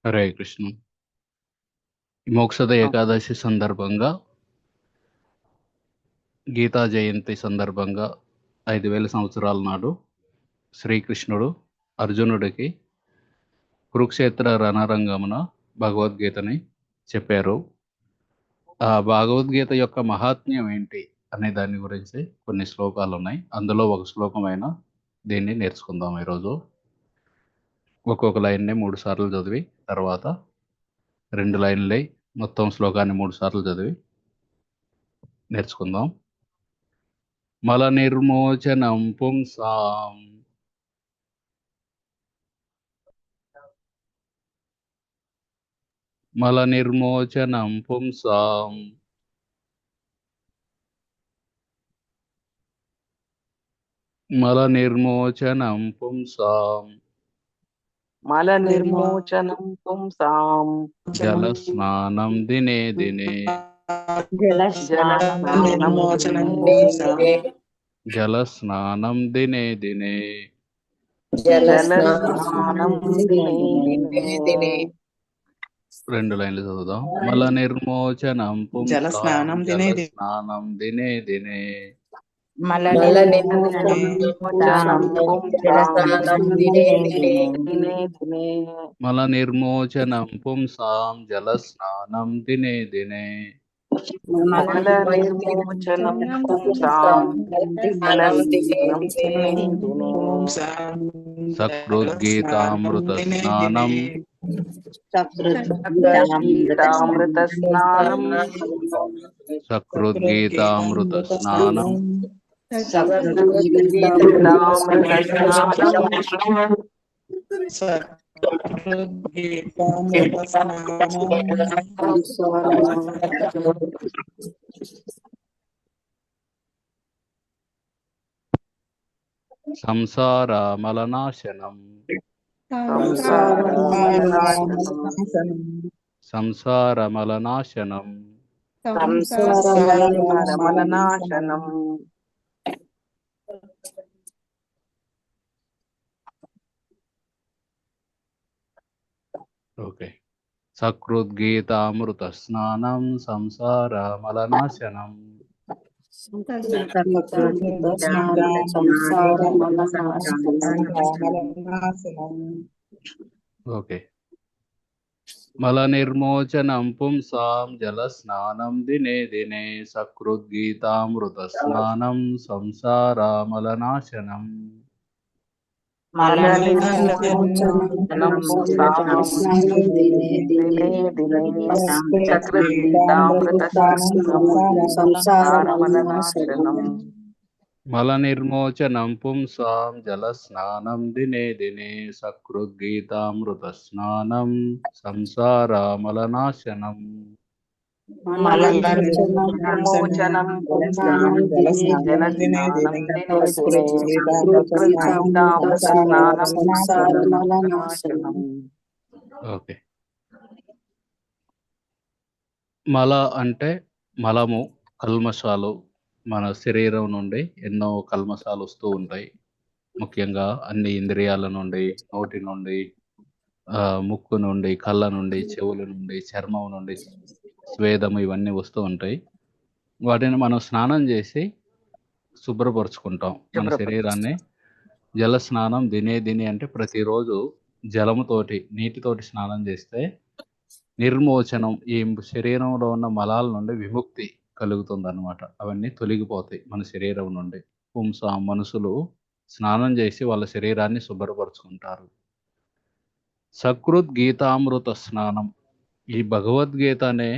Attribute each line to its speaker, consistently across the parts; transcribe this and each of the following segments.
Speaker 1: హరే కృష్ణ. మోక్షద ఏకాదశి సందర్భంగా, గీతా జయంతి సందర్భంగా 5000 సంవత్సరాల నాడు శ్రీకృష్ణుడు అర్జునుడికి కురుక్షేత్ర రణరంగమున భగవద్గీతని చెప్పారు. ఆ భగవద్గీత యొక్క మహాత్మ్యం ఏంటి అనే దాని గురించి కొన్ని శ్లోకాలు ఉన్నాయి. అందులో ఒక శ్లోకమైన దీన్ని నేర్చుకుందాం ఈరోజు. ఒక్కొక్క లైన్ని 3 సార్లు చదివి తర్వాత 2 లైన్లై మొత్తం శ్లోకాన్ని 3 సార్లు చదివి నేర్చుకుందాం. మల నిర్మోచనం పుంసాం మల నిర్మోచనం పుంసాం మల నిర్మోచనం పుంసాం
Speaker 2: మల నిర్మోచనం పుంసాం
Speaker 1: జల స్నానం దినే దినే జల స్నానం దినే దినే
Speaker 2: జలస్నానం దినే
Speaker 1: 2 లైన్లు చదువుదాం. మల నిర్మోచనం పుంసాం జల స్నానం దినే దినే
Speaker 2: మల నిర్మోచనం పుంసాం దినే దినే
Speaker 1: మల నిర్మోచనం పుంసాం జల స్నానం దినే దినే
Speaker 2: మల నిర్మోచనం పుంసాం జలస్నానం దినే
Speaker 1: సకృద్గీతామృత స్నానం
Speaker 2: గీతామృత స్నానం
Speaker 1: సకృద్గీతామృత స్నానం
Speaker 2: గీతామృత స్నానం
Speaker 1: సంసార మలనాశనం సంసార మలనాశనం
Speaker 2: మలనాశనం
Speaker 1: ఓకే. సకృద్గీతామృత స్నానం సంసార మలనాశనం ఓకే. మల నిర్మోచనం పుంసాం జల స్నానం దినే దినే సకృద్గీతామృత స్నానం సంసార మలనాశనం
Speaker 2: మల నిర్మోచనం పుంసాం దినే దినే సకృద్గీతామృత స్నానం సంసార మలనాశనం
Speaker 1: మల నిర్మోచనం పుంసాం జల స్నానం దినే దినే సకృద్గీతామృత స్నానం సంసార మలనాశనం
Speaker 2: మల నిర్మోచనం పుంసాం జలస్నానం దినే దినే సకృద్గీతామృత స్నానం సంసార మలనాశనం.
Speaker 1: ఓకే. మల అంటే మలము, కల్మషాలు. మన శరీరం నుండి ఎన్నో కల్మషాలు వస్తూ ఉంటాయి. ముఖ్యంగా అన్ని ఇంద్రియాల నుండి, నోటి నుండి, ముక్కు నుండి, కళ్ళ నుండి, చెవుల నుండి, చర్మం నుండి, స్వేదము ఇవన్నీ వస్తూ ఉంటాయి. వాటిని మనం స్నానం చేసి శుభ్రపరుచుకుంటాం మన శరీరాన్ని. జల స్నానం దినే దినే అంటే ప్రతిరోజు జలముతోటి, నీటితోటి స్నానం చేస్తే నిర్మోచనం, ఈ శరీరంలో ఉన్న మలాల నుండి విముక్తి కలుగుతుంది అన్నమాట. అవన్నీ తొలగిపోతాయి మన శరీరం నుండి. మనుషులు స్నానం చేసి వాళ్ళ శరీరాన్ని శుభ్రపరుచుకుంటారు. సకృద్గీతామృత స్నానం, ఈ భగవద్గీత అనే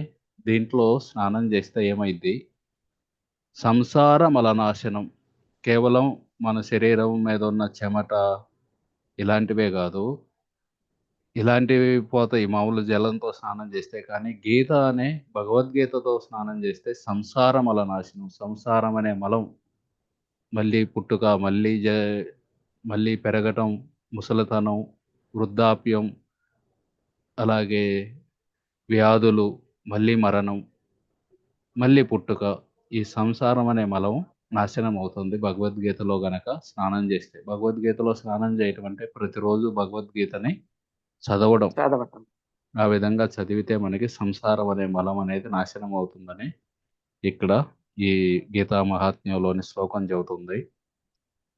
Speaker 1: దీంట్లో స్నానం చేస్తే ఏమైంది? సంసార మలనాశనం, కేవలం మన శరీరం మీద ఉన్న చెమట ఇలాంటివే కాదు, ఇలాంటివి పోతాయి మామూలు జలంతో స్నానం చేస్తే. కానీ గీత అనే భగవద్గీతతో స్నానం చేస్తే సంసార మలనాశనం, సంసారం అనే మలం, మళ్ళీ పుట్టుక, మళ్ళీ పెరగటం, ముసలితనం, వృద్ధాప్యం, అలాగే వ్యాధులు, మళ్ళీ మరణం, మళ్ళీ పుట్టుక, ఈ సంసారం అనే మలం నాశనం అవుతుంది భగవద్గీతలో గనక స్నానం చేస్తే. భగవద్గీతలో స్నానం చేయటం అంటే ప్రతిరోజు భగవద్గీతని చదవడం. ఆ విధంగా చదివితే మనకి సంసారం అనే మలం అనేది నాశనం అవుతుందని ఇక్కడ ఈ గీతా మహాత్మ్యంలోని శ్లోకం చెబుతుంది.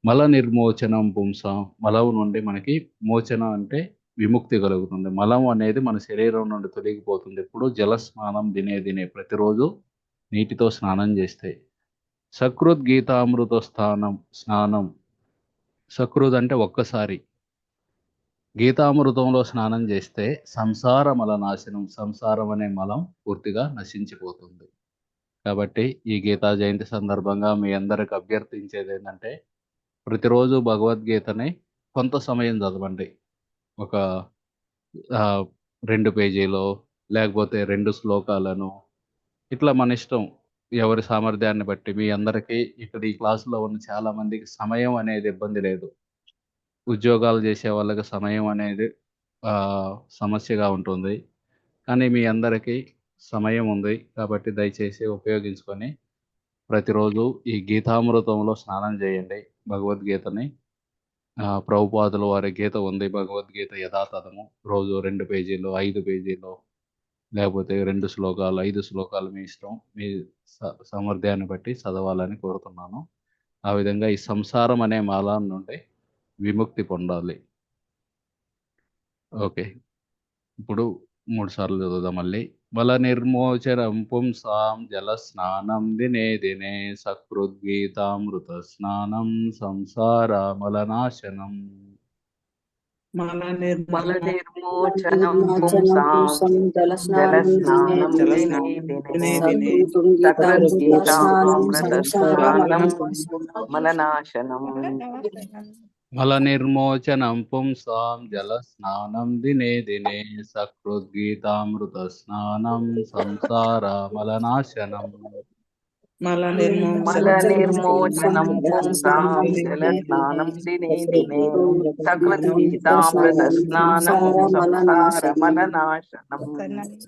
Speaker 1: మల నిర్మోచనం పుంసాం, మలం నుండి మనకి మోచన అంటే విముక్తి కలుగుతుంది. మలం అనేది మన శరీరం నుండి తొలగిపోతుంది. ఇప్పుడు జల స్నానం దినే దినే ప్రతిరోజు నీటితో స్నానం చేస్తే. సకృద్ గీతామృత స్నానం, సకృద్ అంటే ఒక్కసారి, గీతామృతంలో స్నానం చేస్తే సంసార మల నాశనం, సంసారం అనే మలం పూర్తిగా నశించిపోతుంది. కాబట్టి ఈ గీతా జయంతి సందర్భంగా మీ అందరికి అభ్యర్థించేది ఏంటంటే ప్రతిరోజు భగవద్గీతని కొంత సమయం చదవండి. ఒక 2 పేజీలో లేకపోతే 2 శ్లోకాలను, ఇట్లా మన ఇష్టం. ఎవరి సామర్థ్యాన్ని బట్టి. మీ అందరికీ ఇక్కడ ఈ క్లాసులో ఉన్న చాలా మందికి సమయం అనేది ఇబ్బంది లేదు. ఉద్యోగాలు చేసే వాళ్ళకి సమయం అనేది సమస్యగా ఉంటుంది. కానీ మీ అందరికీ సమయం ఉంది కాబట్టి దయచేసి ఉపయోగించుకొని ప్రతిరోజు ఈ గీతామృతంలో స్నానం చేయండి. భగవద్గీతని ప్రభుపాదుల వారి గీత ఉంది, భగవద్గీత యథాతథము. రోజు 2 పేజీలు, 5 పేజీలు, లేకపోతే 2 శ్లోకాలు, 5 శ్లోకాలు మీ ఇష్టం. మీ సామర్థ్యాన్ని బట్టి చదవాలని కోరుతున్నాను. ఆ విధంగా ఈ సంసారం అనే మాల నుండి విముక్తి పొందాలి. ఓకే. ఇప్పుడు 3 సార్లు చదువుదాం మళ్ళీ. బల నిర్మోచనం పుంసాం జల స్నానం దినే దినే సకృద్గీతామృత స్నానం సంసార మలనాశనం.
Speaker 2: మల
Speaker 3: మల
Speaker 2: నిర్మోచనం
Speaker 3: నిర్మోచనం
Speaker 2: పుంసాం
Speaker 3: పుంసాం
Speaker 2: జలస్నానం
Speaker 3: జలస్నానం
Speaker 2: దినే
Speaker 3: దినే
Speaker 2: దినే
Speaker 3: దినే
Speaker 2: సకృద్గీతామృత స్నానం
Speaker 3: సకృద్గీతామృత
Speaker 2: సంసారం
Speaker 3: స్నానం మలనాశనం.
Speaker 1: మల నిర్మోచనం పుంసాం జల స్నానం దినే దినే సకృద్గీతామృత స్నానం సంసార మలనాశనం.
Speaker 2: మల
Speaker 3: మల నిర్మోచనం పుంసాం
Speaker 2: నిర్మోచనం
Speaker 3: జలస్నానం దినే దినే సకృద్గీతామృత స్నానం సంసార మలనాశనం.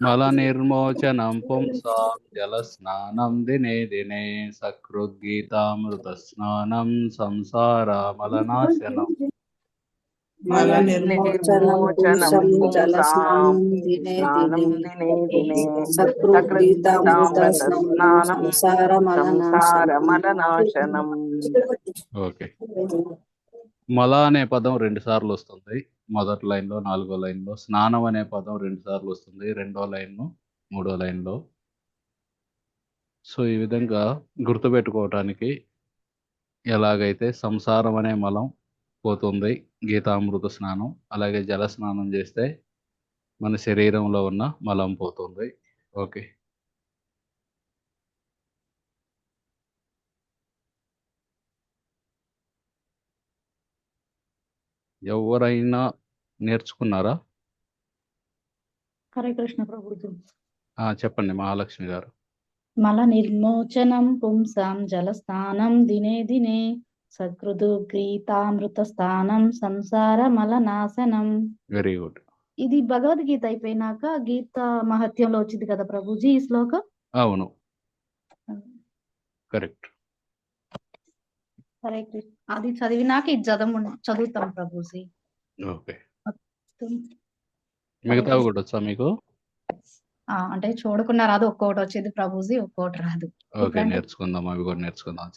Speaker 1: మల నిర్మోచనం పుంసాం జల స్నానం దినే దినే సకృద్గీతామృత స్నానం సంసార మలనాశనం.
Speaker 2: మల
Speaker 3: నిర్మోచనం పుంసాం స్నానం దినే దినే సకృద్గీతామృత స్నానం సంసార మలనాశనం.
Speaker 1: ఓకే. మల అనే పదం 2 సార్లు వస్తుంది. మొదటి లైన్లో, 4వ లైన్లో. స్నానం అనే పదం 2 సార్లు వస్తుంది. 2వ లైన్, 3వ లైన్లో. సో ఈ విధంగా గుర్తుపెట్టుకోవటానికి ఎలాగైతే సంసారం అనే మలం పోతుంది గీతామృత స్నానం, అలాగే జల స్నానం చేస్తే మన శరీరంలో ఉన్న మలం పోతుంది. ఓకే. ఎవరైనా నేర్చుకున్నారా?
Speaker 4: హరే కృష్ణ ప్రభుజీ.
Speaker 1: చెప్పండి మహాలక్ష్మి గారు.
Speaker 4: మల నిర్మోచనం పుంసాం జల స్నానం దినే దినే సకృదు గీతామృత స్థానం సంసార మల నాశనం.
Speaker 1: Very good.
Speaker 4: ఇది భగవద్గీత అయిపోయినాక గీత మహత్యంలో వచ్చింది కదా ప్రభుజీ ఈ శ్లోకం?
Speaker 1: అవును, కరెక్ట్.
Speaker 4: హరే కృష్ణ. అది చదివినాక ఇది చదువుతాం ప్రభుజీ.
Speaker 1: ఓకే. మిగతావి కూడా వచ్చా మీకు?
Speaker 4: అంటే చూడకున్నా రాదు, ఒక్కొక్కటి వచ్చేది ప్రభుజీ, ఒక్కొక్కటి రాదు.
Speaker 1: ఓకే, నేర్చుకుందాం, అవి కూడా నేర్చుకుందాం.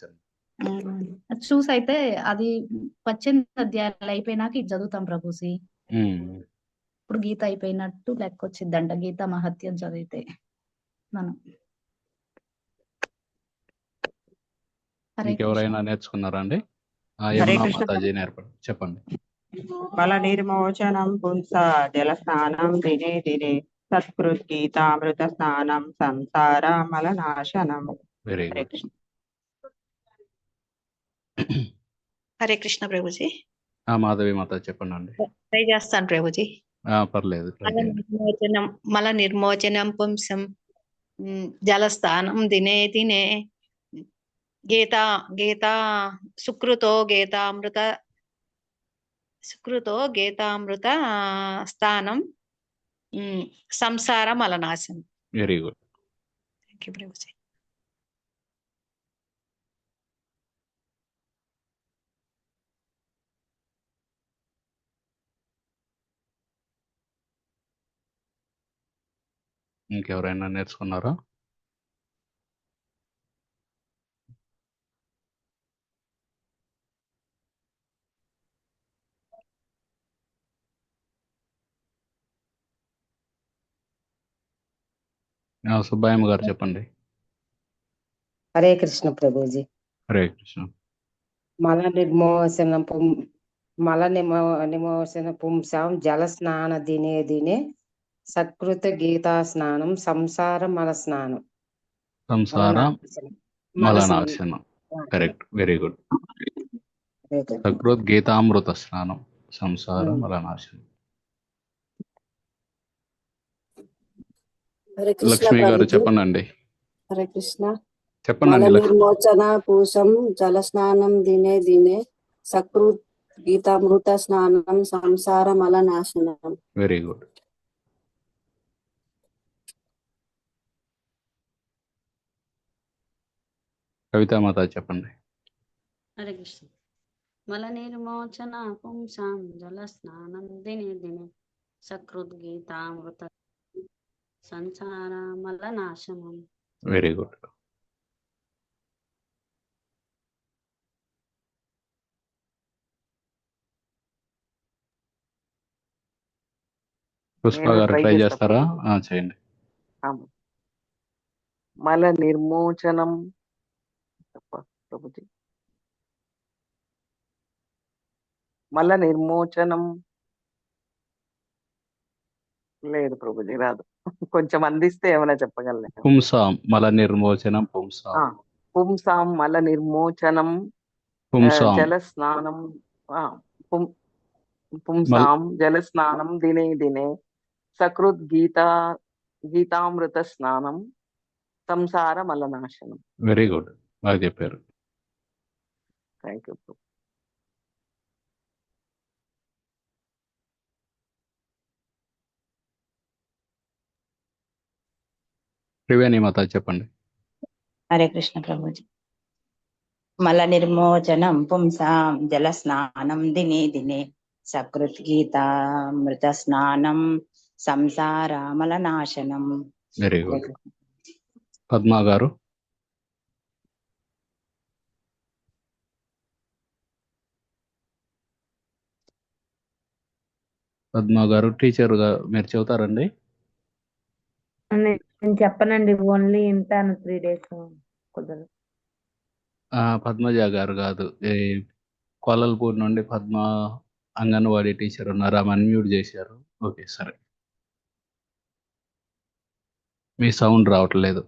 Speaker 4: చూసి అయితే అది 18 అధ్యాయాలు అయిపోయినాక ఇది చదువుతాం ప్రభుజీ. ఇప్పుడు గీత అయిపోయినట్టు లెక్క వచ్చిందంట గీత మహత్యం చదివితే మనం.
Speaker 1: ఇంకెవరైనా నేర్చుకున్నారా అండి? మాతాజీ నేర్పండి, చెప్పండి.
Speaker 2: మల నిర్మోచనం పుంసా జల స్నానం దినే దినే సత్కృద్గీతామృత స్నానం సంసార మలనాశనం.
Speaker 1: Very good.
Speaker 5: హరే కృష్ణ ప్రభుజీ.
Speaker 1: మాధవి మాత చెప్పండి అండి.
Speaker 5: ట్రై చేస్తాను ప్రభుజీ.
Speaker 1: పర్లేదు.
Speaker 5: మల నిర్మోచనం పుంసం జలస్థానం దినే దినే గీతా సుకృతో గీతామృత స్థానం సంసార మలనాశనం.
Speaker 1: Very good.
Speaker 5: థ్యాంక్ యూ ప్రభుజీ.
Speaker 1: ఇంకెవరైనా నేర్చుకున్నారా? సుబ్బయ్యమ్మ గారు చెప్పండి.
Speaker 6: హరే కృష్ణ ప్రభుజీ.
Speaker 1: హరే కృష్ణ.
Speaker 6: మల నిమోచన పుంసాం జల స్నాన దినే దినే సకృత గీతా స్నానం సంసార మల స్నానం
Speaker 1: సంసార మలనాశనం. Correct, very good. సకృత్ గీతామృత స్నానం సంసార మలనాశనం.
Speaker 3: హరే కృష్ణ
Speaker 1: లక్ష్మి గారు
Speaker 3: ప్రభుజీ.
Speaker 1: చెప్పండి.
Speaker 3: హరే కృష్ణ.
Speaker 1: చెప్పండి
Speaker 3: మల
Speaker 1: లక్ష్మి.
Speaker 3: నిర్మోచన పూసం జల స్నానం దినే దినే సకృత్ గీతామృత స్నానం సంసార మల నాశనం.
Speaker 1: Very good. కవితామాత చెప్పండి.
Speaker 7: హరే కృష్ణ. మల నిర్మోచన పుంసాం జల స్నానం దినే దినే సకృత్ గీతామృత సంసార మల నాశనం.
Speaker 1: Very good. పుష్ప
Speaker 2: నేను
Speaker 1: గారు
Speaker 2: try
Speaker 1: ట్రై
Speaker 2: చేస్తా
Speaker 1: చేస్తారా?
Speaker 2: ప్రభుజీ.
Speaker 1: చేయండి.
Speaker 2: మల నిర్మోచనం ప్రభుజీ. మల నిర్మోచనం లేదు ప్రభుజీ, రాదు. కొంచెం అందిస్తే ఏమైనా చెప్పగలను.
Speaker 1: పుంసాం మల నిర్మోచనం పుంసాం.
Speaker 2: పుంసాం మల నిర్మోచనం
Speaker 1: పుంసాం
Speaker 2: జల స్నానం పుంసాం జల స్నానం దినే దినే సకృత్ గీతామృత స్నానం సంసార మలనాశనం.
Speaker 1: వెరీ గుడ్, బాగా చెప్పారు.
Speaker 2: Thank you.
Speaker 1: త్రివేణి మాత చెప్పండి.
Speaker 8: హరే కృష్ణ ప్రభుజీ. మల నిర్మోచనం పుంసాం జల స్నానం దినే దినే సకృత్ గీతామృత స్నానం సంసార మల నాశనం.
Speaker 1: Very good. పద్మా గారు. పద్మా గారు టీచర్ గా మీరు చెబుతారండి?
Speaker 9: నేను చెప్పనండి, ఓన్లీ వింటాను 3 days కుదరదు.
Speaker 1: పద్మజ గారు కాదు, కోలల్పూర్ నుండి పద్మ అంగన్వాడీ టీచర్ ఉన్నారు, ఆమె అన్మ్యూట్ చేశారు. ఓకే సరే, మీ సౌండ్ రావట్లేదు.